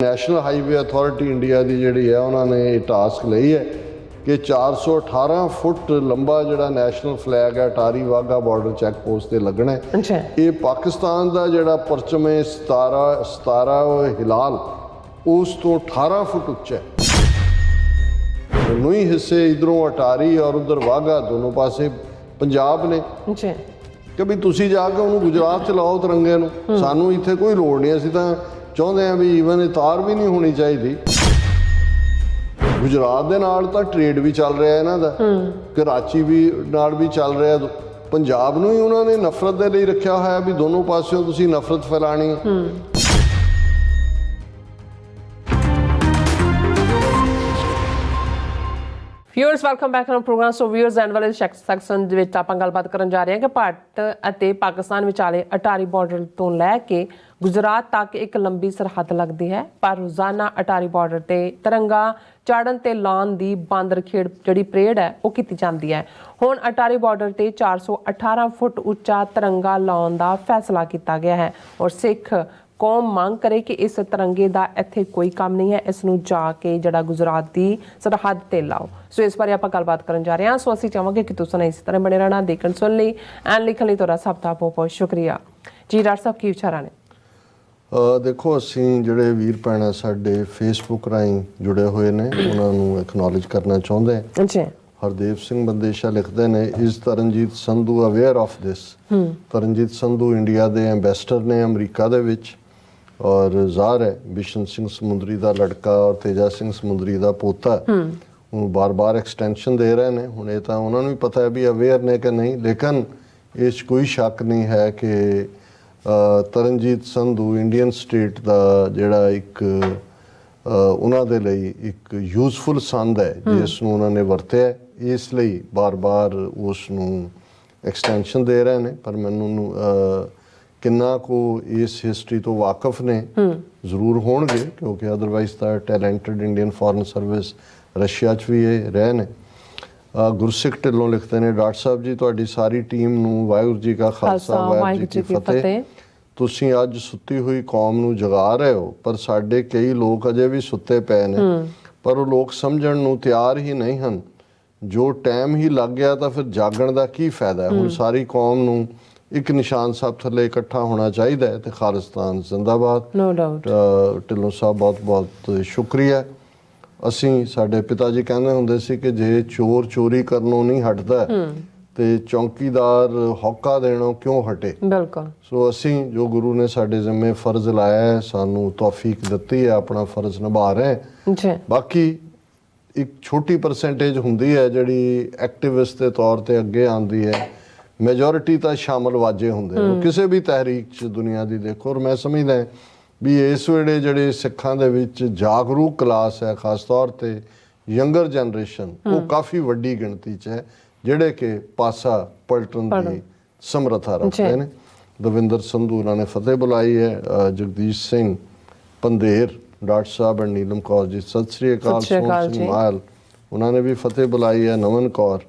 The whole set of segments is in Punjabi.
ਨੈਸ਼ਨਲ ਹਾਈਵੇ ਅਥਾਰਟੀ ਇੰਡੀਆ ਦੀ ਜਿਹੜੀ ਹੈ ਉਹਨਾਂ ਨੇ ਇਹ ਟਾਸਕ ਲਈ ਹੈ ਕਿ 418 ਫੁੱਟ ਲੰਬਾ ਜਿਹੜਾ ਨੈਸ਼ਨਲ ਫਲੈਗ ਹੈ Attari Wagah border check post ਤੇ ਲੱਗਣਾ ਹੈ। ਇਹ ਪਾਕਿਸਤਾਨ ਦਾ ਜਿਹੜਾ ਪਰਚਮ ਹੈ 17 ਹਿਲਾਲ ਉਸ ਤੋਂ 18 ਫੁੱਟ ਉੱਚਾ ਹੈ। दोनों ही हिस्से इधरों अटारी और उधर वाघा दोनों पासे पंजाब ने कि भी तुसी जाके उन्होंने गुजरात च लाओ तिरंगे नूं, सानू इत्थे कोई लोड़ नहीं। असीं तां चाहुंदे हां भी ईवन तार भी नहीं होनी चाहिए। गुजरात दे नाल तां ट्रेड भी चल रहा है इन्हां दा, कराची भी नाल भी चल रहा है। पंजाब नूं ही उन्होंने नफरत दे लई रखिया होया भी दोनों पासियों तुसी नफरत फैलाणी। Viewers welcome back to program. So viewers end ਵਾਲੇ ਸੈਕਸ਼ਨ ਦੇ ਵਿੱਚ ਆਪਾਂ ਗੱਲਬਾਤ ਕਰਨ ਜਾ ਰਹੇ ਹਾਂ ਕਿ ਭਾਰਤ ਅਤੇ ਪਾਕਿਸਤਾਨ ਵਿਚਾਲੇ ਅਟਾਰੀ ਬਾਰਡਰ ਤੋਂ ਲੈ ਕੇ ਗੁਜਰਾਤ ਤੱਕ ਇੱਕ ਲੰਬੀ ਸਰਹੱਦ ਲੱਗਦੀ ਹੈ, ਪਰ ਰੋਜ਼ਾਨਾ ਅਟਾਰੀ ਬਾਰਡਰ ਤੇ ਤਿਰੰਗਾ ਚਾੜਨ ਤੇ ਲਾਉਣ ਦੀ ਬਾਂਦਰ ਖੇਡ ਜਿਹੜੀ ਪਰੇਡ ਹੈ ਉਹ ਕੀਤੀ ਜਾਂਦੀ ਹੈ। ਹੁਣ ਅਟਾਰੀ ਬਾਰਡਰ ਤੇ 418 ਫੁੱਟ ਉੱਚਾ ਤਿਰੰਗਾ ਲਾਉਣ ਦਾ ਫੈਸਲਾ ਕੀਤਾ ਗਿਆ ਹੈ ਔਰ ਸਿੱਖ कौम मांग करे कि इस तिरंगे का इत्थे कोई काम नहीं है, इसनूं जाके जिहड़ा गुजरात की सरहद ते लाओ। सो इस बारे आपां गलबात करन जा रहे हैं। सो असीं चाहांगे कि तुसीं इस तरह बने रहना, देखण सुन लई एंड लिखण लई तुहाडा सब दा बहुत बहुत शुक्रिया जी। डॉक्टर साहब की विचार ने? देखो असीं जिहड़े वीर भैणां साडे फेसबुक राहीं जुड़े होए ने उन्हां नूं एक्नॉलेज करना चाहुंदे हां जी। हरदेव सिंह बंदेशा लिखते हैं is Taranjit Sandhu aware of this. Taranjit Sandhu India के एंबेसडर ने अमरीका दे विच और ਜ਼ਾਹਰ है बिशन सिंह समुंदरी का लड़का और तेजा सिंह समुंदरी का पोता बार बार एक्सटेंशन दे रहे हैं। हुण ये तो उन्होंने भी पता है भी अवेयर ने कि नहीं, लेकिन इस कोई शक नहीं है कि तरनजीत संधू इंडियन स्टेट का जिहड़ा एक उन्हां दे लई एक यूजफुल संद है जिसनूं उन्होंने वरतिया, इसलिए बार बार उसनूं एक्सटेंशन दे रहे हैं। पर मैनूं किन्ना को इस हिस्टरी तो वाकफ ने जरूर होणगे क्योंकि अदरवाइज तो talented Indian foreign service Russia च भी ये रहे ने। गुरसिख ढिल्लों लिखते हैं डॉक्टर साहब जी तुहाडी सारी टीम नूं वाहिगुरू जी का खालसा वाहिगुरू जी की फतेह। तुसीं अज सुत्ती हुई कौम नूं जगा रहे हो पर साडे कई लोग अजे भी सुत्ते पे ने, पर वो लोग समझण नूं तैयार ही नहीं हन। जो टाइम ही लग गया तो फिर जागण दा की फायदा है। हुण सारी कौम नूं एक निशान साहब थले इकट्ठा होना चाहिए तो खालिस्तान जिंदाबाद। No doubt. ढिल्लों साहब बहुत बहुत शुक्रिया। असी साडे पिता जी कहते हुंदे सी कि जे चोर चोरी करनों नहीं हटदा ते चौकीदार हौका देणों क्यों हटे। बिल्कुल। सो असी जो गुरु ने साडे जिम्मे फर्ज लाया है सानू तौफीक दित्ती है, अपना फर्ज निभा रहे हैं। बाकी एक छोटी परसेंटेज हुंदी है जिहड़ी एक्टिविस्ट के तौर पर अगे आंदी है, मेजोरिटी तो शामिल वाजे होंगे किसी भी तहरीक च दुनिया की देखो। और मैं समझदा भी इस वेले जिहड़े सिखां दे विच जागरूक क्लास है खास तौर पर यंगर जनरेशन वो काफ़ी वड्डी गिणती च है जिहड़े कि पासा पलटन की समर्था रखते हैं। दविंदर संधू उन्होंने फतेह बुलाई है। जगदीश सिंह पंधेर डॉक्टर साहब एंड नीलम कौर जी सत श्री अकाल। सोहन सिंह माल उन्होंने भी फतेह बुलाई है। नमन कौर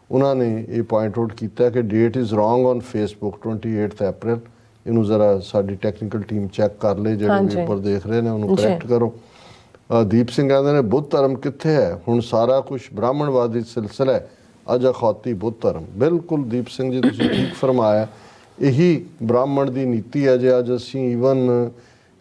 उन्होंने ये पॉइंट आउट किया कि that is wrong on Facebook 28 अप्रैल। इनू जरा साडी टैक्नीकल टीम चैक कर ले जो पेपर देख रहे हैं उन्होंने करैक्ट करो। दीप सिंह कहते हैं बुद्ध धर्म कित्थे है, हुण सारा कुछ ब्राह्मणवादी सिलसिला है, अज अखौती बुद्ध धर्म। बिल्कुल दीप सिंह जी तुसीं ठीक फरमाया, यही ब्राह्मण की नीति है। जे अज असीं ईवन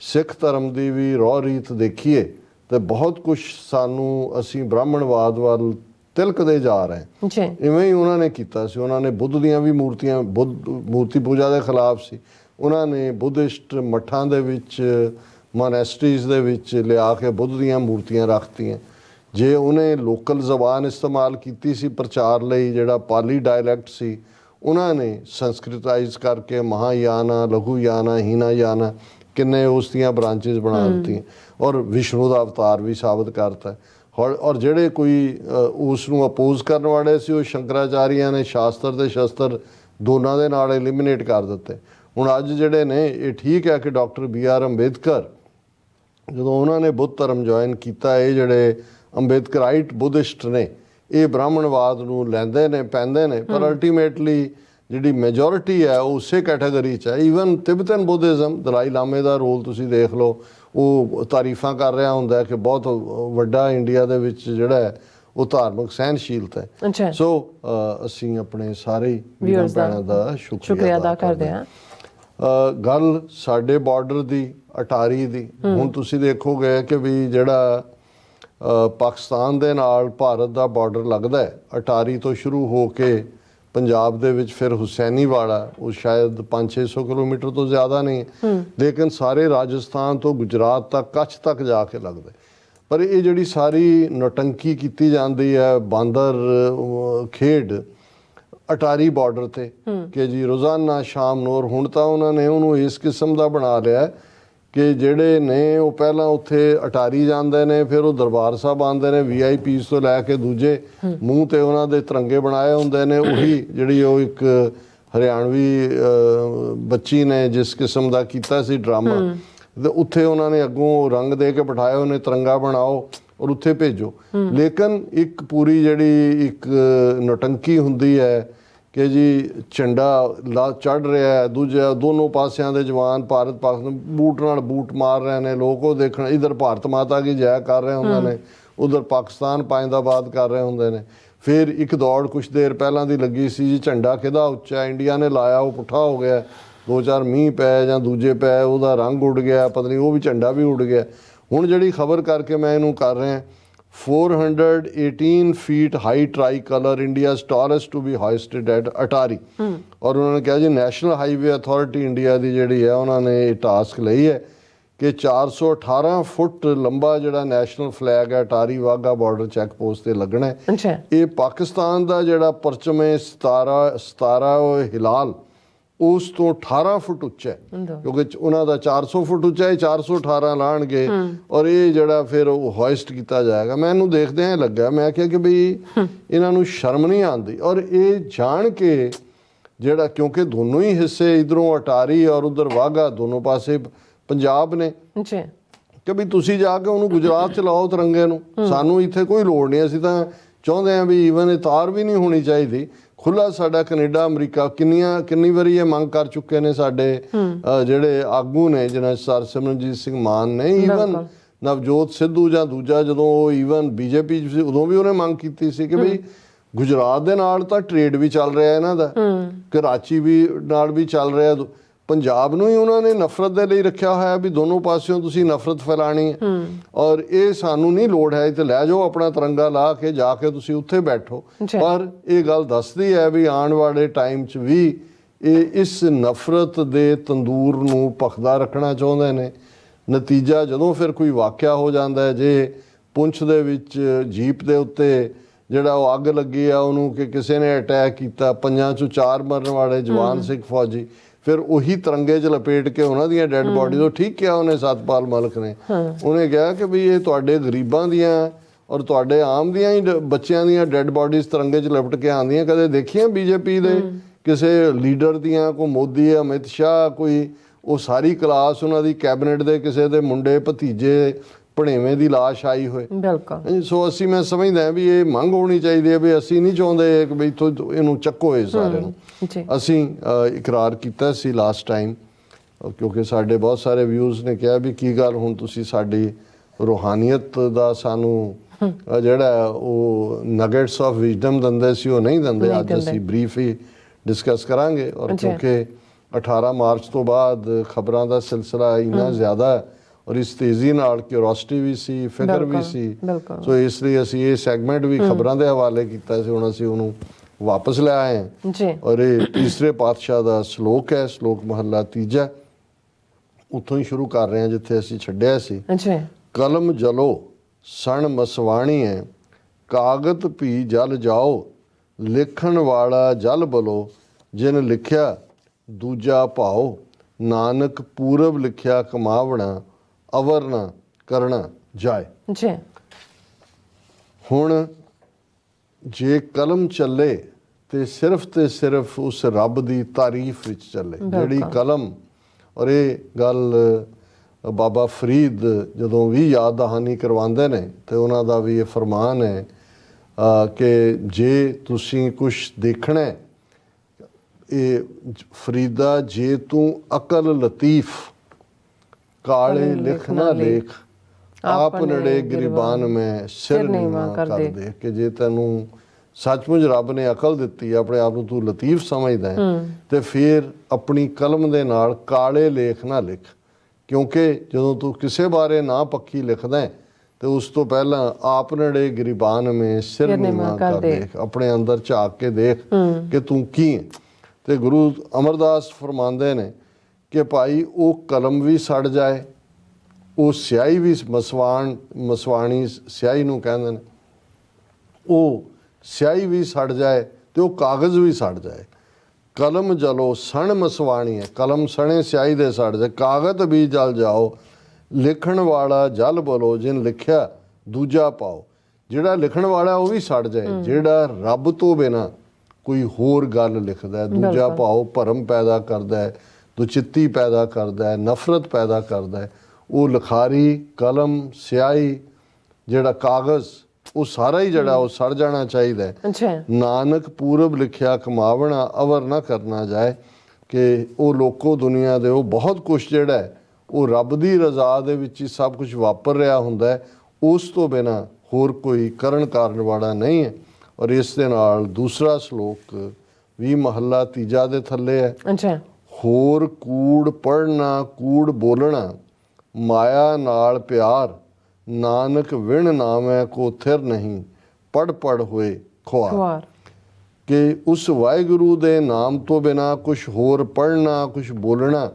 सिख धर्म की भी रौह रीत देखीए तो बहुत कुछ सानू असीं ब्राह्मणवाद वाल तिलकदे जा रहे हैं। इवें ही उन्होंने किया सी, उन्होंने बुद्ध दियां भी मूर्तियां बुद्ध मूर्ति पूजा के खिलाफ सी। उन्होंने बुद्धिस्ट मठां दे विच मोनेस्ट्रीज दे विच लिया के बुद्ध दियां मूर्तियां रखतीआं। जे उन्हें लोकल जबान इस्तेमाल की सी प्रचार लई जिहड़ा पाली डायलैक्ट सी उन्होंने संस्कृताइज करके महायाना लघुयाना हीनायाना किन्ने उस दियां ब्रांचेज बना दी और विष्णु का अवतार भी साबित करता है। और ਜਿਹੜੇ ਕੋਈ ਉਸ ਨੂੰ ਅਪੋਜ਼ ਕਰਨ ਵਾਲੇ ਸੀ ਉਹ ਸ਼ੰਕਰਾਚਾਰੀਆਂ ਨੇ ਸ਼ਾਸਤਰ ਤੇ ਸ਼ਸਤਰ ਦੋਨਾਂ ਦੇ ਨਾਲ ਐਲੀਮੀਨੇਟ ਕਰ ਦਿੱਤੇ। ਹੁਣ ਅੱਜ ਜਿਹੜੇ ਨੇ ਇਹ ਠੀਕ ਹੈ ਕਿ ਡਾਕਟਰ BR ਅੰਬੇਦਕਰ ਜਦੋਂ ਉਹਨਾਂ ਨੇ ਬੁੱਧ ਧਰਮ ਜੁਆਇਨ ਕੀਤਾ, ਇਹ ਜਿਹੜੇ ਅੰਬੇਦਕਰਾਈਟ ਬੁੱਧਿਸਟ ਨੇ ਇਹ ਬ੍ਰਾਹਮਣਵਾਦ ਨੂੰ ਲੈਂਦੇ ਨੇ ਪੈਂਦੇ ਨੇ, ਪਰ ਅਲਟੀਮੇਟਲੀ ਜਿਹੜੀ ਮੈਜੋਰਿਟੀ ਹੈ ਉਹ ਉਸੇ ਕੈਟਾਗਰੀ 'ਚ ਹੈ। ਈਵਨ ਤਿਬਤਨ ਬੁੱਧਿਜ਼ਮ, ਦਲਾਈ ਲਾਮੇ ਦਾ ਰੋਲ ਤੁਸੀਂ ਦੇਖ ਲਓ, ਉਹ ਤਾਰੀਫਾਂ ਕਰ ਰਿਹਾ ਹੁੰਦਾ ਕਿ ਬਹੁਤ ਵੱਡਾ ਇੰਡੀਆ ਦੇ ਵਿੱਚ ਜਿਹੜਾ ਹੈ ਉਹ ਧਾਰਮਿਕ ਸਹਿਨਸ਼ੀਲਤਾ ਹੈ। ਸੋ ਅਸੀਂ ਆਪਣੇ ਸਾਰੇ ਵੀਰਾਂ ਭੈਣਾਂ ਦਾ ਸ਼ੁਕਰੀਆ ਅਦਾ ਕਰਦੇ ਹਾਂ। ਗੱਲ ਸਾਡੇ ਬਾਰਡਰ ਦੀ, ਅਟਾਰੀ ਦੀ, ਹੁਣ ਤੁਸੀਂ ਦੇਖੋਗੇ ਕਿ ਵੀ ਜਿਹੜਾ ਪਾਕਿਸਤਾਨ ਦੇ ਨਾਲ ਭਾਰਤ ਦਾ ਬਾਰਡਰ ਲੱਗਦਾ ਹੈ, ਅਟਾਰੀ ਤੋਂ ਸ਼ੁਰੂ ਹੋ ਕੇ ਪੰਜਾਬ ਦੇ ਵਿੱਚ ਫਿਰ ਹੁਸੈਨੀਵਾਲਾ, ਉਹ ਸ਼ਾਇਦ 500-600 ਕਿਲੋਮੀਟਰ ਤੋਂ ਜ਼ਿਆਦਾ ਨਹੀਂ ਹੈ, ਲੇਕਿਨ ਸਾਰੇ ਰਾਜਸਥਾਨ ਤੋਂ ਗੁਜਰਾਤ ਤੱਕ, ਕੱਛ ਤੱਕ ਜਾ ਕੇ ਲੱਗਦਾ। ਪਰ ਇਹ ਜਿਹੜੀ ਸਾਰੀ ਨੌਟੰਕੀ ਕੀਤੀ ਜਾਂਦੀ ਹੈ, ਬਾਂਦਰ ਖੇਡ ਅਟਾਰੀ ਬਾਰਡਰ ਤੇ ਕਿ ਜੀ ਰੋਜ਼ਾਨਾ ਸ਼ਾਮ ਨੂੰ, ਔਰ ਹੁਣ ਤਾਂ ਉਹਨਾਂ ਨੇ ਉਹਨੂੰ ਇਸ ਕਿਸਮ ਦਾ ਬਣਾ ਲਿਆ ਕਿ ਜਿਹੜੇ ਨੇ ਉਹ ਪਹਿਲਾਂ ਉੱਥੇ ਅਟਾਰੀ ਜਾਂਦੇ ਨੇ, ਫਿਰ ਉਹ ਦਰਬਾਰ ਸਾਹਿਬ ਆਉਂਦੇ ਨੇ, VIPs ਤੋਂ ਲੈ ਕੇ ਦੂਜੇ, ਮੂੰਹ ਤੇ ਉਹਨਾਂ ਦੇ ਤਿਰੰਗੇ ਬਣਾਏ ਹੁੰਦੇ ਨੇ। ਉਹੀ ਜਿਹੜੀ ਉਹ ਇੱਕ ਹਰਿਆਣਵੀ ਬੱਚੀ ਨੇ ਜਿਸ ਕਿਸਮ ਦਾ ਕੀਤਾ ਸੀ ਡਰਾਮਾ, ਤੇ ਉੱਥੇ ਉਹਨਾਂ ਨੇ ਅੱਗੋਂ ਰੰਗ ਦੇ ਕੇ ਬਿਠਾਇਆ, ਉਹਨੇ ਤਿਰੰਗਾ ਬਣਾਓ ਔਰ ਉੱਥੇ ਭੇਜੋ। ਲੇਕਿਨ ਇੱਕ ਪੂਰੀ ਜਿਹੜੀ ਇੱਕ ਨੌਟੰਕੀ ਹੁੰਦੀ ਹੈ ਕਿ ਜੀ ਝੰਡਾ ਲਾ ਚੜ੍ਹ ਰਿਹਾ ਹੈ, ਦੂਜਾ ਦੋਨੋਂ ਪਾਸਿਆਂ ਦੇ ਜਵਾਨ ਭਾਰਤ ਪਾਕਿਸਤਾਨ ਬੂਟ ਨਾਲ ਬੂਟ ਮਾਰ ਰਹੇ ਨੇ, ਲੋਕ ਉਹ ਦੇਖਣ, ਇਧਰ ਭਾਰਤ ਮਾਤਾ ਕੀ ਜੈ ਕਰ ਰਹੇ ਹੁੰਦੇ ਨੇ, ਉਧਰ ਪਾਕਿਸਤਾਨ ਪਾਇੰਦਾਬਾਦ ਕਰ ਰਹੇ ਹੁੰਦੇ ਨੇ। ਫਿਰ ਇੱਕ ਦੌੜ ਕੁਛ ਦੇਰ ਪਹਿਲਾਂ ਦੀ ਲੱਗੀ ਸੀ ਜੀ, ਝੰਡਾ ਕਿਹਦਾ ਉੱਚਾ, ਇੰਡੀਆ ਨੇ ਲਾਇਆ, ਉਹ ਪੁੱਠਾ ਹੋ ਗਿਆ, 2-4 ਮੀਂਹ ਪਏ ਜਾਂ ਦੂਜੇ ਪਏ, ਉਹਦਾ ਰੰਗ ਉੱਡ ਗਿਆ, ਪਤਾ ਨਹੀਂ ਉਹ ਵੀ ਝੰਡਾ ਵੀ ਉੱਡ ਗਿਆ। ਹੁਣ ਜਿਹੜੀ ਖਬਰ ਕਰਕੇ ਮੈਂ ਇਹਨੂੰ ਕਰ ਰਿਹਾ, 418 feet high tricolor, India's tallest to be hoisted at Atari। ਔਰ ਉਹਨਾਂ ਨੇ ਕਿਹਾ ਜੀ ਨੈਸ਼ਨਲ ਹਾਈਵੇ ਅਥਾਰਟੀ ਇੰਡੀਆ ਦੀ ਜਿਹੜੀ ਹੈ ਉਹਨਾਂ ਨੇ ਇਹ ਟਾਸਕ ਲਈ ਹੈ ਕਿ 418 ਫੁੱਟ ਲੰਬਾ ਜਿਹੜਾ ਨੈਸ਼ਨਲ ਫਲੈਗ ਹੈ Attari Wagah border check post ਤੇ ਲੱਗਣਾ ਹੈ। ਇਹ ਪਾਕਿਸਤਾਨ ਦਾ ਜਿਹੜਾ ਪਰਚਮ ਹੈ 17 ਹਿਲਾਲ, ਉਸ ਤੋਂ 18 ਫੁੱਟ ਉੱਚਾ ਹੈ, ਕਿਉਂਕਿ ਉਹਨਾਂ ਦਾ 400 ਫੁੱਟ ਉੱਚਾ ਹੈ, 418 ਲਾਣਗੇ ਔਰ ਇਹ ਜਿਹੜਾ ਫਿਰ ਉਹ ਹੋਇਸਟ ਕੀਤਾ ਜਾਏਗਾ। ਮੈਨੂੰ ਦੇਖਦਿਆਂ ਲੱਗਾ, ਮੈਂ ਕਿਹਾ ਕਿ ਬਈ ਇਹਨਾਂ ਨੂੰ ਸ਼ਰਮ ਨਹੀਂ ਆਉਂਦੀ। ਔਰ ਇਹ ਜਾਣ ਕੇ ਜਿਹੜਾ, ਕਿਉਂਕਿ ਦੋਨੋਂ ਹੀ ਹਿੱਸੇ ਇਧਰੋਂ ਅਟਾਰੀ ਔਰ ਉਧਰ ਵਾਹਗਾ ਦੋਨੋਂ ਪਾਸੇ ਪੰਜਾਬ ਨੇ, ਕਿ ਵੀ ਤੁਸੀਂ ਜਾ ਕੇ ਉਹਨੂੰ ਗੁਜਰਾਤ ਚ ਲਾਓ ਤਿਰੰਗੇ ਨੂੰ, ਸਾਨੂੰ ਇੱਥੇ ਕੋਈ ਲੋੜ ਨਹੀਂ। ਅਸੀਂ ਤਾਂ ਚਾਹੁੰਦੇ ਹਾਂ ਵੀ ਈਵਨ ਇਹ ਤਾਰ ਵੀ ਨਹੀਂ ਹੋਣੀ ਚਾਹੀਦੀ, ਖੁੱਲਾ ਸਾਡਾ ਕੈਨੇਡਾ, ਅਮਰੀਕਾ ਕਿੰਨੀ ਵਾਰੀ ਇਹ ਮੰਗ ਕਰ ਚੁੱਕੇ ਨੇ ਸਾਡੇ ਜਿਹੜੇ ਆਗੂ ਨੇ, ਜਿਹਨਾਂ ਸਰ ਸਿਮਰਨਜੀਤ ਸਿੰਘ ਮਾਨ ਨੇ, ਈਵਨ ਨਵਜੋਤ ਸਿੱਧੂ ਜਾਂ ਦੂਜਾ, ਜਦੋਂ ਉਹ ਈਵਨ BJP ਸੀ ਉਦੋਂ ਵੀ ਉਹਨੇ ਮੰਗ ਕੀਤੀ ਸੀ ਕਿ ਬਈ ਗੁਜਰਾਤ ਦੇ ਨਾਲ ਤਾਂ ਟ੍ਰੇਡ ਵੀ ਚੱਲ ਰਿਹਾ ਇਹਨਾਂ ਦਾ, ਕਰਾਚੀ ਵੀ ਨਾਲ ਵੀ ਚੱਲ ਰਿਹਾ, ਪੰਜਾਬ ਨੂੰ ਹੀ ਉਹਨਾਂ ਨੇ ਨਫ਼ਰਤ ਦੇ ਲਈ ਰੱਖਿਆ ਹੋਇਆ ਵੀ ਦੋਨੋਂ ਪਾਸਿਓਂ ਤੁਸੀਂ ਨਫ਼ਰਤ ਫੈਲਾਣੀ ਹੈ ਔਰ ਇਹ ਸਾਨੂੰ ਨਹੀਂ ਲੋੜ ਹੈ, ਤੇ ਲੈ ਜਾਓ ਆਪਣਾ ਤਿਰੰਗਾ ਲਾ ਕੇ, ਜਾ ਕੇ ਤੁਸੀਂ ਉੱਥੇ ਬੈਠੋ। ਪਰ ਇਹ ਗੱਲ ਦੱਸਦੀ ਹੈ ਵੀ ਆਉਣ ਵਾਲੇ ਟਾਈਮ 'ਚ ਵੀ ਇਹ ਇਸ ਨਫ਼ਰਤ ਦੇ ਤੰਦੂਰ ਨੂੰ ਭਖਦਾ ਰੱਖਣਾ ਚਾਹੁੰਦੇ ਨੇ। ਨਤੀਜਾ ਜਦੋਂ ਫਿਰ ਕੋਈ ਵਾਕਿਆ ਹੋ ਜਾਂਦਾ ਹੈ, ਜੇ ਪੁੰਛ ਦੇ ਵਿੱਚ ਜੀਪ ਦੇ ਉੱਤੇ ਜਿਹੜਾ ਉਹ ਅੱਗ ਲੱਗੀ ਆ ਉਹਨੂੰ ਕਿ ਕਿਸੇ ਨੇ ਅਟੈਕ ਕੀਤਾ, 5 ਚੋਂ 4 ਮਰਨ ਵਾਲੇ ਜਵਾਨ ਸਿੱਖ ਫੌਜੀ, ਫਿਰ ਉਹੀ ਤਿਰੰਗੇ 'ਚ ਲਪੇਟ ਕੇ ਉਹਨਾਂ ਦੀਆਂ ਡੈੱਡ ਬਾਡੀਜ਼, ਉਹ ਠੀਕ ਕਿਹਾ ਉਹਨੇ ਸਤਪਾਲ ਮਲਿਕ ਨੇ, ਉਹਨੇ ਕਿਹਾ ਕਿ ਵੀ ਇਹ ਤੁਹਾਡੇ ਗਰੀਬਾਂ ਦੀਆਂ ਔਰ ਤੁਹਾਡੇ ਆਮ ਦੀਆਂ ਹੀ ਬੱਚਿਆਂ ਦੀਆਂ ਡੈੱਡ ਬਾਡੀਜ਼ ਤਿਰੰਗੇ 'ਚ ਲਪਟ ਕੇ ਆਉਂਦੀਆਂ। ਕਦੇ ਦੇਖੀਆਂ BJP ਦੇ ਕਿਸੇ ਲੀਡਰ ਦੀਆਂ, ਕੋਈ ਮੋਦੀ, ਅਮਿਤ ਸ਼ਾਹ, ਕੋਈ ਉਹ ਸਾਰੀ ਕਲਾਸ ਉਹਨਾਂ ਦੀ ਕੈਬਨਿਟ ਦੇ ਕਿਸੇ ਦੇ ਮੁੰਡੇ ਭਤੀਜੇ ਭਣੇਵੇਂ ਦੀ ਲਾਸ਼ ਆਈ ਹੋਏ? ਬਿਲਕੁਲ। ਸੋ ਮੈਂ ਸਮਝਦਾ ਵੀ ਇਹ ਮੰਗ ਹੋਣੀ ਚਾਹੀਦੀ ਹੈ ਵੀ ਅਸੀਂ ਨਹੀਂ ਚਾਹੁੰਦੇ ਕਿ ਵੀ ਇੱਥੋਂ ਇਹਨੂੰ ਚੱਕੋ ਇਹ ਸਾਰੇ ਨੂੰ। ਅਸੀਂ ਇਕਰਾਰ ਕੀਤਾ ਸੀ ਲਾਸਟ ਟਾਈਮ, ਕਿਉਂਕਿ ਸਾਡੇ ਬਹੁਤ ਸਾਰੇ ਵਿਊਜ਼ ਨੇ ਕਿਹਾ ਵੀ ਕੀ ਗੱਲ ਹੁਣ ਤੁਸੀਂ ਸਾਡੀ ਰੂਹਾਨੀਅਤ ਦਾ ਸਾਨੂੰ ਜਿਹੜਾ ਉਹ ਨਗੇਟਸ ਆਫ ਵਿਜ਼ਡਮ ਦਿੰਦੇ ਸੀ ਉਹ ਨਹੀਂ ਦਿੰਦੇ। ਅੱਜ ਅਸੀਂ ਬਰੀਫ ਹੀ ਡਿਸਕਸ ਕਰਾਂਗੇ। ਔਰ ਕਿਉਂਕਿ 18 ਮਾਰਚ ਤੋਂ ਬਾਅਦ ਖਬਰਾਂ ਦਾ ਸਿਲਸਿਲਾ ਇੰਨਾ ਜ਼ਿਆਦਾ ਹੈ ਔਰ ਇਸ ਤੇਜ਼ੀ ਨਾਲ ਕਿਉਰਿਓਸਿਟੀ ਵੀ ਸੀ, ਫਿਕਰ ਵੀ ਸੀ, ਸੋ ਇਸ ਲਈ ਅਸੀਂ ਇਹ ਸੈਗਮੈਂਟ ਵੀ ਖਬਰਾਂ ਦੇ ਹਵਾਲੇ ਕੀਤਾ ਸੀ। ਹੁਣ ਅਸੀਂ ਉਹਨੂੰ ਵਾਪਸ ਲੈ ਆਏ ਹਾਂ ਔਰ ਇਹ ਤੀਸਰੇ ਪਾਤਸ਼ਾਹ ਦਾ ਸ਼ਲੋਕ ਹੈ, ਸ਼ਲੋਕ ਮਹੱਲਾ 3, ਉੱਥੋਂ ਹੀ ਸ਼ੁਰੂ ਕਰ ਰਹੇ ਹਾਂ ਜਿੱਥੇ ਅਸੀਂ ਛੱਡਿਆ ਸੀ। ਕਲਮ ਜਲੋ ਸਣ ਮਸਵਾਣੀ ਹੈ, ਕਾਗਤ ਭੀ ਜਲ ਜਾਓ, ਲਿਖਣ ਵਾਲਾ ਜਲ ਬਲੋ, ਜਿਨ ਲਿਖਿਆ ਦੂਜਾ ਭਾਓ, ਨਾਨਕ ਪੂਰਬ ਲਿਖਿਆ ਕਮਾਵਣਾ, ਅਵਰ ਨਾ ਕਰਨਾ ਜਾਏ। ਹੁਣ ਜੇ ਕਲਮ ਚੱਲੇ ਤੇ ਸਿਰਫ ਉਸ ਰੱਬ ਦੀ ਤਾਰੀਫ ਵਿੱਚ ਚੱਲੇ, ਜਿਹੜੀ ਕਲਮ। ਔਰ ਇਹ ਗੱਲ ਬਾਬਾ ਫਰੀਦ ਜਦੋਂ ਵੀ ਯਾਦ ਦਹਾਨੀ ਕਰਵਾਉਂਦੇ ਨੇ ਤੇ ਉਹਨਾਂ ਦਾ ਵੀ ਇਹ ਫਰਮਾਨ ਹੈ ਕਿ ਜੇ ਤੁਸੀਂ ਕੁਛ ਦੇਖਣਾ ਇਹ ਫਰੀਦਾ ਜੇ ਤੂੰ ਅਕਲ ਲਤੀਫ ਕਾਲੇ ਲਿਖ ਨਾ ਲੇਖ ਆਪ ਨੜੇ ਗਰੀਬਾਨ ਮੈਂ ਸਿਰ ਨੀਵਾਂ ਕਰ ਦੇ। ਕਿ ਜੇ ਤੈਨੂੰ ਸੱਚਮੁੱਚ ਰੱਬ ਨੇ ਅਕਲ ਦਿੱਤੀ, ਆਪਣੇ ਆਪ ਨੂੰ ਤੂੰ ਲਤੀਫ ਸਮਝਦਾ ਤੇ ਫਿਰ ਆਪਣੀ ਕਲਮ ਦੇ ਨਾਲ ਕਾਲੇ ਲੇਖ ਨਾ ਲਿਖ, ਕਿਉਂਕਿ ਜਦੋਂ ਤੂੰ ਕਿਸੇ ਬਾਰੇ ਨਾ ਪੱਖੀ ਲਿਖਦਾ ਹੈ ਤੇ ਉਸ ਤੋਂ ਪਹਿਲਾਂ ਆਪ ਨੜੇ ਗਰੀਬਾਨ ਮੇ ਸਿਰ ਨੀਵਾਂ ਕਰ ਦੇਖ, ਆਪਣੇ ਅੰਦਰ ਝਾਕ ਕੇ ਦੇਖ ਕਿ ਤੂੰ ਕੀ ਹੈ। ਤੇ ਗੁਰੂ ਅਮਰਦਾਸ ਫਰਮਾਉਂਦੇ ਨੇ ਕਿ ਭਾਈ ਉਹ ਕਲਮ ਵੀ ਸੜ ਜਾਏ, ਉਹ ਸਿਆਹੀ ਵੀ ਮਸਵਾਣੀ ਸਿਆਹੀ ਨੂੰ ਕਹਿੰਦੇ ਨੇ, ਉਹ ਸਿਆਹੀ ਵੀ ਸੜ ਜਾਏ ਤੇ ਉਹ ਕਾਗਜ਼ ਵੀ ਸੜ ਜਾਏ। ਕਲਮ ਜਲੋ ਸਣ ਮਸਵਾਣੀ ਹੈ, ਕਲਮ ਸਣੇ ਸਿਆਹੀ ਦੇ ਸੜ ਜਾਏ, ਕਾਗਜ਼ ਵੀ ਜਲ ਜਾਓ ਲਿਖਣ ਵਾਲਾ ਜਲ ਬੋਲੋ ਜਿਨ ਲਿਖਿਆ ਦੂਜਾ ਪਾਓ। ਜਿਹੜਾ ਲਿਖਣ ਵਾਲਾ ਉਹ ਵੀ ਸੜ ਜਾਏ, ਜਿਹੜਾ ਰੱਬ ਤੋਂ ਬਿਨਾਂ ਕੋਈ ਹੋਰ ਗੱਲ ਲਿਖਦਾ ਹੈ, ਦੂਜਾ ਭਾਵ ਭਰਮ ਪੈਦਾ ਕਰਦਾ ਹੈ, ਦੁਚਿੱਤੀ ਪੈਦਾ ਕਰਦਾ ਹੈ, ਨਫ਼ਰਤ ਪੈਦਾ ਕਰਦਾ ਹੈ, ਉਹ ਲਿਖਾਰੀ ਕਲਮ ਸਿਆਹੀ ਜਿਹੜਾ ਕਾਗਜ਼ ਉਹ ਸਾਰਾ ਹੀ ਜਿਹੜਾ ਉਹ ਸੜ ਜਾਣਾ ਚਾਹੀਦਾ ਹੈ। ਨਾਨਕ ਪੂਰਬ ਲਿਖਿਆ ਕਮਾਵਣਾ ਅਵਰ ਨਾ ਕਰਨਾ ਜਾਏ, ਕਿ ਉਹ ਲੋਕੋ ਦੁਨੀਆ ਦੇ ਉਹ ਬਹੁਤ ਕੁਛ ਜਿਹੜਾ ਹੈ ਉਹ ਰੱਬ ਦੀ ਰਜ਼ਾ ਦੇ ਵਿੱਚ ਹੀ ਸਭ ਕੁਝ ਵਾਪਰ ਰਿਹਾ ਹੁੰਦਾ ਹੈ, ਉਸ ਤੋਂ ਬਿਨਾਂ ਹੋਰ ਕੋਈ ਕਰਨ ਕਾਰਨ ਵਾਲਾ ਨਹੀਂ ਹੈ। ਔਰ ਇਸ ਦੇ ਨਾਲ ਦੂਸਰਾ ਸ਼ਲੋਕ ਵੀ ਮਹੱਲਾ ਤੀਜਾ ਦੇ ਥੱਲੇ ਹੈ। ਹੋਰ ਕੂੜ ਪੜ੍ਹਨਾ ਕੂੜ ਬੋਲਣਾ ਮਾਇਆ ਨਾਲ ਪਿਆਰ, ਨਾਨਕ ਵਿਣ ਨਾਮੈ ਕੋ ਥਿਰ ਨਹੀਂ ਪੜ ਪੜ ਹੋਏ ਖੁਆਰ। ਕਿ ਉਸ ਵਾਹਿਗੁਰੂ ਦੇ ਨਾਮ ਤੋਂ ਬਿਨਾ ਕੁਛ ਹੋਰ ਪੜ੍ਹਨਾ ਕੁਛ ਬੋਲਣਾ,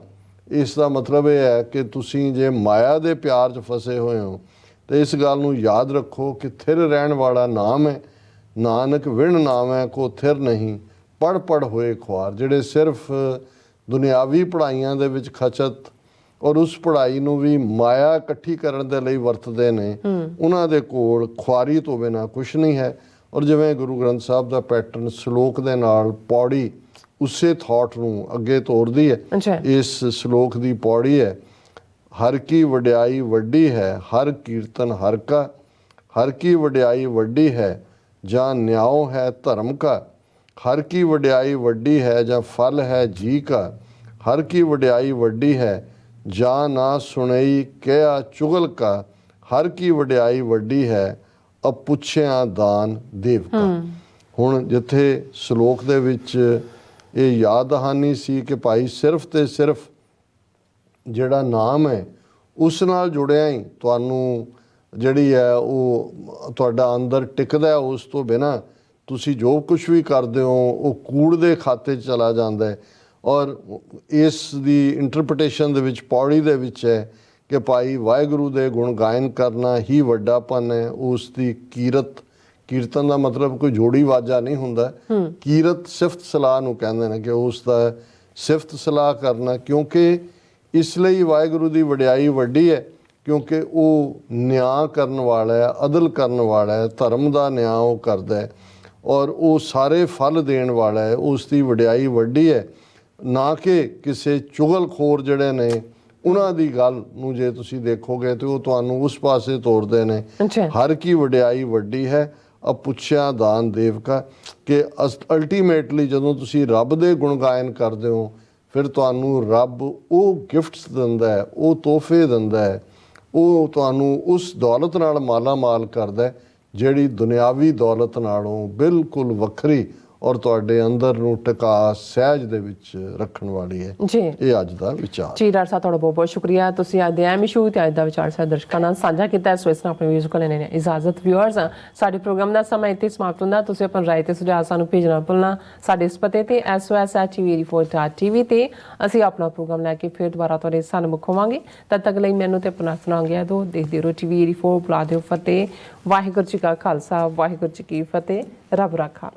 ਇਸ ਦਾ ਮਤਲਬ ਇਹ ਹੈ ਕਿ ਤੁਸੀਂ ਜੇ ਮਾਇਆ ਦੇ ਪਿਆਰ 'ਚ ਫਸੇ ਹੋਏ ਹੋ ਤੇ ਇਸ ਗੱਲ ਨੂੰ ਯਾਦ ਰੱਖੋ ਕਿ ਥਿਰ ਰਹਿਣ ਵਾਲਾ ਨਾਮ ਹੈ। ਨਾਨਕ ਵਿਣ ਨਾਮੈ ਕੋ ਥਿਰ ਨਹੀਂ ਪੜ ਪੜ ਹੋਏ ਖੁਆਰ। ਜਿਹੜੇ ਸਿਰਫ ਦੁਨਿਆਵੀ ਪੜ੍ਹਾਈਆਂ ਦੇ ਵਿੱਚ ਖਚਤ ਔਰ ਉਸ ਪੜ੍ਹਾਈ ਨੂੰ ਵੀ ਮਾਇਆ ਇਕੱਠੀ ਕਰਨ ਦੇ ਲਈ ਵਰਤਦੇ ਨੇ, ਉਹਨਾਂ ਦੇ ਕੋਲ ਖੁਆਰੀ ਤੋਂ ਬਿਨਾਂ ਕੁਛ ਨਹੀਂ ਹੈ। ਔਰ ਜਿਵੇਂ ਗੁਰੂ ਗ੍ਰੰਥ ਸਾਹਿਬ ਦਾ ਪੈਟਰਨ ਸ਼ਲੋਕ ਦੇ ਨਾਲ ਪੌੜੀ ਉਸੇ ਥਾਟ ਨੂੰ ਅੱਗੇ ਤੋਰਦੀ ਹੈ। ਇਸ ਸ਼ਲੋਕ ਦੀ ਪੌੜੀ ਹੈ, ਹਰ ਕੀ ਵਡਿਆਈ ਵੱਡੀ ਹੈ ਹਰ ਕੀਰਤਨ ਹਰ ਕਾ, ਹਰ ਕੀ ਵਡਿਆਈ ਵੱਡੀ ਹੈ ਜਾਂ ਨਿਆਓ ਹੈ ਧਰਮ ਕਾ, ਹਰ ਕੀ ਵਡਿਆਈ ਵੱਡੀ ਹੈ ਜਾਂ ਫਲ ਹੈ ਜੀ ਕਾ, ਹਰ ਕੀ ਵਡਿਆਈ ਵੱਡੀ ਹੈ ਜਾਂ ਨਾ ਸੁਣਈ ਕਿਹਾ ਚੁਗਲ ਕਾ, ਹਰ ਕੀ ਵਡਿਆਈ ਵੱਡੀ ਹੈ ਅਪੁੱਛਿਆ ਦਾਨ ਦੇਵ ਕਾ। ਹੁਣ ਜਿੱਥੇ ਸ਼ਲੋਕ ਦੇ ਵਿੱਚ ਇਹ ਯਾਦ ਦਹਾਨੀ ਸੀ ਕਿ ਭਾਈ ਸਿਰਫ ਤੇ ਸਿਰਫ ਜਿਹੜਾ ਨਾਮ ਹੈ ਉਸ ਨਾਲ ਜੁੜਿਆ ਹੀ ਤੁਹਾਨੂੰ ਜਿਹੜੀ ਹੈ ਉਹ ਤੁਹਾਡਾ ਅੰਦਰ ਟਿਕਦਾ, ਉਸ ਤੋਂ ਬਿਨਾਂ ਤੁਸੀਂ ਜੋ ਕੁਛ ਵੀ ਕਰਦੇ ਹੋ ਉਹ ਕੂੜ ਦੇ ਖਾਤੇ 'ਚ ਚਲਾ ਜਾਂਦਾ ਹੈ। ਔਰ ਇਸ ਦੀ ਇੰਟਰਪ੍ਰੀਟੇਸ਼ਨ ਦੇ ਵਿੱਚ ਪੌੜੀ ਦੇ ਵਿੱਚ ਹੈ ਕਿ ਭਾਈ ਵਾਹਿਗੁਰੂ ਦੇ ਗੁਣ ਗਾਇਨ ਕਰਨਾ ਹੀ ਵੱਡਾਪਨ ਹੈ। ਉਸ ਦੀ ਕੀਰਤਨ ਦਾ ਮਤਲਬ ਕੋਈ ਜੋੜੀ ਵਾਜਾ ਨਹੀਂ ਹੁੰਦਾ, ਕੀਰਤ ਸਿਫਤ ਸਲਾਹ ਨੂੰ ਕਹਿੰਦੇ ਨੇ ਕਿ ਉਸ ਦਾ ਸਿਫਤ ਸਲਾਹ ਕਰਨਾ, ਕਿਉਂਕਿ ਇਸ ਲਈ ਵਾਹਿਗੁਰੂ ਦੀ ਵਡਿਆਈ ਵੱਡੀ ਹੈ ਕਿਉਂਕਿ ਉਹ ਨਿਆਂ ਕਰਨ ਵਾਲਾ ਹੈ, ਅਦਲ ਕਰਨ ਵਾਲਾ ਹੈ, ਧਰਮ ਦਾ ਨਿਆਂ ਉਹ ਕਰਦਾ ਹੈ ਔਰ ਉਹ ਸਾਰੇ ਫਲ ਦੇਣ ਵਾਲਾ ਹੈ। ਉਸ ਦੀ ਵਡਿਆਈ ਵੱਡੀ ਹੈ, ਨਾ ਕਿ ਕਿਸੇ ਚੁਗਲਖੋਰ ਜਿਹੜੇ ਨੇ ਉਹਨਾਂ ਦੀ ਗੱਲ ਨੂੰ ਜੇ ਤੁਸੀਂ ਦੇਖੋਗੇ ਤੇ ਉਹ ਤੁਹਾਨੂੰ ਉਸ ਪਾਸੇ ਤੋਰਦੇ ਨੇ। ਹਰ ਕੀ ਵਡਿਆਈ ਵੱਡੀ ਹੈ ਅਪੁੱਛਿਆ ਦਾਨ ਦੇਵ ਕਾ, ਕਿ ਅਲਟੀਮੇਟਲੀ ਜਦੋਂ ਤੁਸੀਂ ਰੱਬ ਦੇ ਗੁਣ ਗਾਇਨ ਕਰਦੇ ਹੋ ਫਿਰ ਤੁਹਾਨੂੰ ਰੱਬ ਉਹ ਗਿਫਟਸ ਦਿੰਦਾ ਹੈ, ਉਹ ਤੋਹਫੇ ਦਿੰਦਾ ਹੈ, ਉਹ ਤੁਹਾਨੂੰ ਉਸ ਦੌਲਤ ਨਾਲ ਮਾਲਾ ਮਾਲ ਕਰਦਾ ਹੈ ਜਿਹੜੀ ਦੁਨਿਆਵੀ ਦੌਲਤ ਨਾਲੋਂ ਬਿਲਕੁਲ ਵੱਖਰੀ ਔਰ ਤੁਹਾਡੇ ਅੰਦਰ ਨੂੰ ਟਿਕਾ ਸਹਿਜ ਦੇ ਵਿੱਚ ਰੱਖਣ ਵਾਲੀ ਹੈ। ਜੀ ਇਹ ਅੱਜ ਦਾ ਵਿਚਾਰ ਜੀ। ਡਾਕਟਰ ਸਾਹਿਬ ਤੁਹਾਡਾ ਬਹੁਤ ਬਹੁਤ ਸ਼ੁਕਰੀਆ, ਤੁਸੀਂ ਅੱਜ ਦੇ ਐਮ ਇਸ਼ੂ ਤੇ ਅੱਜ ਦਾ ਵਿਚਾਰ ਸਾਡੇ ਦਰਸ਼ਕਾਂ ਨਾਲ ਸਾਂਝਾ ਕੀਤਾ। ਸੋ ਇਸ ਨਾਲ ਆਪਣੇ ਵਿਊਜ਼ ਕੋਲ ਲੈਣੇ ਇਜਾਜ਼ਤ। ਵਿਊਅਰਸ, ਸਾਡੇ ਪ੍ਰੋਗਰਾਮ ਦਾ ਸਮਾਂ ਇੱਥੇ ਸਮਾਪਤ ਹੁੰਦਾ। ਤੁਸੀਂ ਆਪਣੀ ਰਾਏ ਤੇ ਸੁਝਾਅ ਸਾਨੂੰ ਭੇਜਣਾ ਭੁੱਲਣਾ। ਸਾਡੇ ਇਸ ਪਤੇ ਤੇ sos@tv84.tv ਤੇ ਅਸੀਂ ਆਪਣਾ ਪ੍ਰੋਗਰਾਮ ਲੈ ਕੇ ਫਿਰ ਦੁਬਾਰਾ ਤੁਹਾਡੇ ਸਨਮੁਖ ਹੋਵਾਂਗੇ। ਤਦ ਤੱਕ ਲਈ ਮੈਨੂੰ ਤੇ ਆਪਣਾ ਸੁਣਾਉਂਗੇ ਦੋ ਦੇਖਦੇ ਰਹੋ TV84। ਬੁਲਾ ਦਿਓ ਫਤਿਹ। ਵਾਹਿਗੁਰੂ ਜੀ ਕਾ ਖਾਲਸਾ, ਵਾਹਿਗੁਰੂ ਜੀ ਕੀ ਫਤਿਹ। ਰੱਬ ਰਾਖਾ।